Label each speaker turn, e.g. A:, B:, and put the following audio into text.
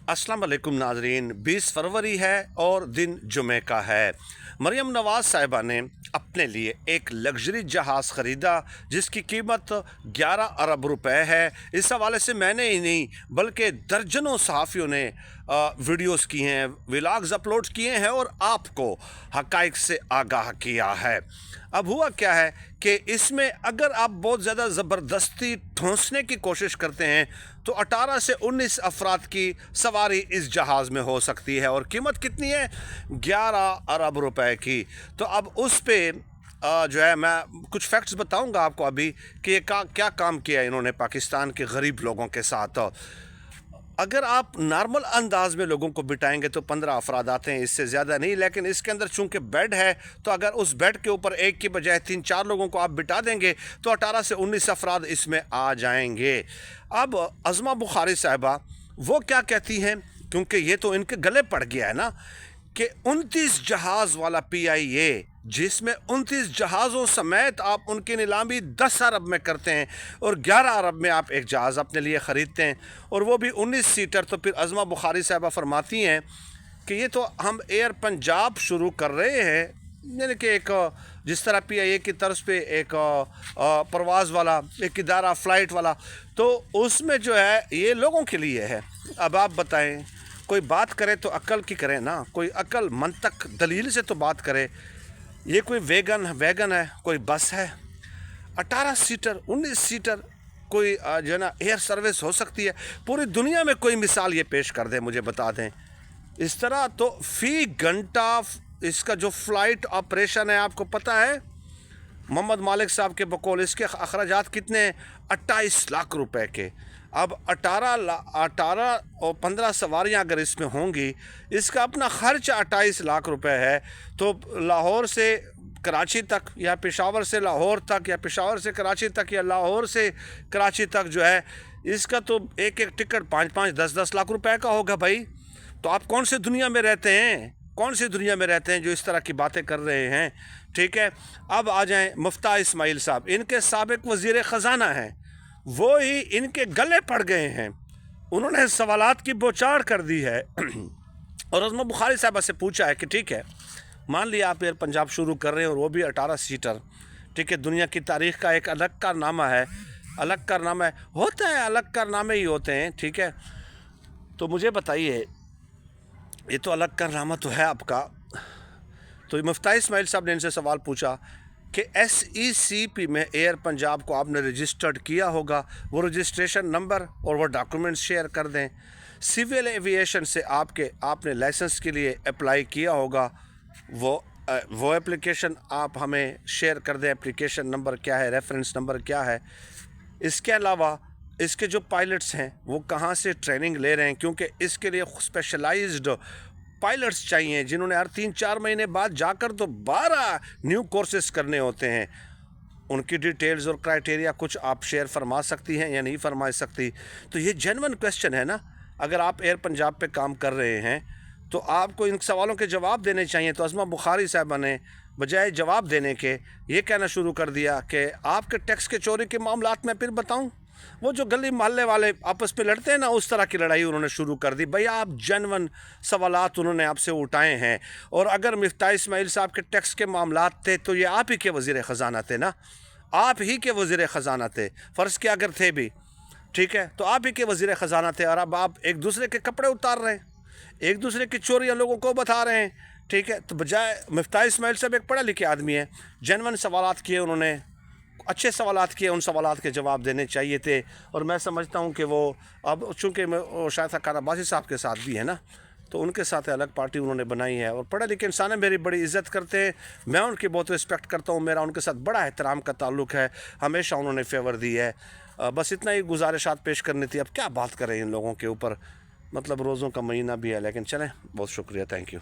A: अस्सलाम वालेकुम नाजरीन। 20 फरवरी है और दिन जुमे का है। मरियम नवाज साहिबा ने अपने लिए एक लग्जरी जहाज़ ख़रीदा जिसकी कीमत 11 अरब रुपए है। इस हवाले से मैंने ही नहीं बल्कि दर्जनों सहाफ़ियों ने वीडियोस की हैं, व्लॉग्स अपलोड किए हैं और आपको हक़ाइक़ से आगाह किया है। अब हुआ क्या है कि इसमें अगर आप बहुत ज़्यादा ज़बरदस्ती ठूंसने की कोशिश करते हैं तो 18 से 19 अफराद की सवारी इस जहाज़ में हो सकती है। और कीमत कितनी है? 11 अरब रुपए की। तो अब उस पे जो है मैं कुछ फैक्ट्स बताऊंगा आपको अभी कि ये क्या काम किया है इन्होंने पाकिस्तान के गरीब लोगों के साथ। अगर आप नॉर्मल अंदाज में लोगों को बिठाएंगे तो 15 अफराद आते हैं, इससे ज़्यादा नहीं। लेकिन इसके अंदर चूंकि बेड है तो अगर उस बेड के ऊपर एक की बजाय 3-4 लोगों को आप बिठा देंगे तो 18 से 19 अफराद इसमें आ जाएंगे। अब अज़मा बुखारी साहिबा वो क्या कहती हैं, क्योंकि ये तो इनके गले पड़ गया है ना कि 29 जहाज़ वाला PIA जिसमें 29 जहाज़ों समेत आप उनकी नीलामी 10 अरब में करते हैं और 11 अरब में आप एक जहाज़ अपने लिए ख़रीदते हैं और वो भी 19 सीटर। तो फिर अज़मा बुखारी साहिबा फरमाती हैं कि ये तो हम एयर पंजाब शुरू कर रहे हैं, यानी कि एक जिस तरह PIA की तर्ज पे एक परवाज़ वाला एक इदारा फ़्लाइट वाला, तो उसमें जो है ये लोगों के लिए है। अब आप बताएं, कोई बात करे तो अक्ल की करे ना, कोई अक्ल मंतक दलील से तो बात करे। ये कोई वैगन है, कोई बस है? 18 सीटर 19 सीटर कोई जो है ना एयर सर्विस हो सकती है? पूरी दुनिया में कोई मिसाल ये पेश कर दें, मुझे बता दें। इस तरह तो फ़ी घंटा इसका जो फ़्लाइट ऑपरेशन है, आपको पता है मोहम्मद मालिक साहब के बकौल इसके अखराजात कितने? 28 लाख रुपए के। अब 18 और 15 सवारियां अगर इसमें होंगी, इसका अपना खर्च 28 लाख रुपए है। तो लाहौर से कराची तक या पेशावर से लाहौर तक या पेशावर से कराची तक या लाहौर से कराची तक जो है इसका तो एक एक टिकट 5-5 10-10 लाख रुपए का होगा भाई। तो आप कौन सी दुनिया में रहते हैं, कौन सी दुनिया में रहते हैं जो इस तरह की बातें कर रहे हैं? ठीक है, अब आ जाएं मुफ्ता इस्माइल साहब, इनके साबिक वज़ीर ख़जाना हैं, वो ही इनके गले पड़ गए हैं। उन्होंने सवालात की बौछार कर दी है और अज़मा बुखारी साहबा से पूछा है कि ठीक है, मान लिया आप एयर पंजाब शुरू कर रहे हैं और वो भी 18 सीटर, ठीक है, दुनिया की तारीख़ का एक अलग कारनामा है, अलग कारनामा है, होता है, अलग कारनामे ही होते हैं, ठीक है। तो मुझे बताइए, ये तो अलग कारनामा तो है आपका। तो मुफ्ता इस्माइल साहब ने इनसे सवाल पूछा कि SECP में एयर पंजाब को आपने रजिस्टर्ड किया होगा, वो रजिस्ट्रेशन नंबर और वो डॉक्यूमेंट्स शेयर कर दें। सिविल एविएशन से आपने लाइसेंस के लिए अप्लाई किया होगा, वो एप्लीकेशन आप हमें शेयर कर दें। एप्लीकेशन नंबर क्या है, रेफरेंस नंबर क्या है। इसके अलावा इसके जो पायलट्स हैं वो कहाँ से ट्रेनिंग ले रहे हैं, क्योंकि इसके लिए स्पेशलाइज्ड पायलट्स चाहिए जिन्होंने हर 3-4 महीने बाद जाकर तो 12 न्यू कोर्सेस करने होते हैं। उनकी डिटेल्स और क्राइटेरिया कुछ आप शेयर फरमा सकती हैं या नहीं फरमा सकती? तो ये जेन्युइन क्वेश्चन है ना। अगर आप एयर पंजाब पे काम कर रहे हैं तो आपको इन सवालों के जवाब देने चाहिए। तो अज़मा बुखारी साहबा ने बजाय जवाब देने के ये कहना शुरू कर दिया कि आपके टैक्स के चोरी के मामलात में फिर बताऊं, वो जो गली मोहल्ले वाले आपस में लड़ते हैं ना, उस तरह की लड़ाई उन्होंने शुरू कर दी। भैया आप जेन्युइन सवालात उन्होंने आपसे उठाए हैं। और अगर मुफ्ता इस्माइल साहब के टैक्स के मामलात थे तो ये आप ही के वज़ीर ख़जाना थे ना, आप ही के वज़ीर ख़जाना थे। फ़र्ज़ किया अगर थे भी, ठीक है, तो आप ही के वज़ीर ख़जाना थे। और अब आप एक दूसरे के कपड़े उतार रहे हैं, एक दूसरे की चोरियाँ लोगों को बता रहे हैं, ठीक है। तो बजाय मुफ्ता इस्माइल साहब एक पढ़े लिखे आदमी है, जेन्युइन सवालात किए उन्होंने, अच्छे सवालात किए, उन सवालात के जवाब देने चाहिए थे। और मैं समझता हूँ कि वो अब चूँकि शायद ख़ान अब्बासी साहब के साथ भी है ना, तो उनके साथ अलग पार्टी उन्होंने बनाई है। और पढ़े लिखे इंसान है, मेरी बड़ी इज़्ज़त करते हैं, मैं उनकी बहुत रिस्पेक्ट करता हूँ, मेरा उनके साथ बड़ा एहतराम का ताल्लुक़ है, हमेशा उन्होंने फेवर दी है। बस इतना ही गुजारिशात पेश करनी थी। अब क्या बात करें इन लोगों के ऊपर, मतलब रोज़ों का महीना भी है, लेकिन चलें, बहुत शुक्रिया, थैंक यू।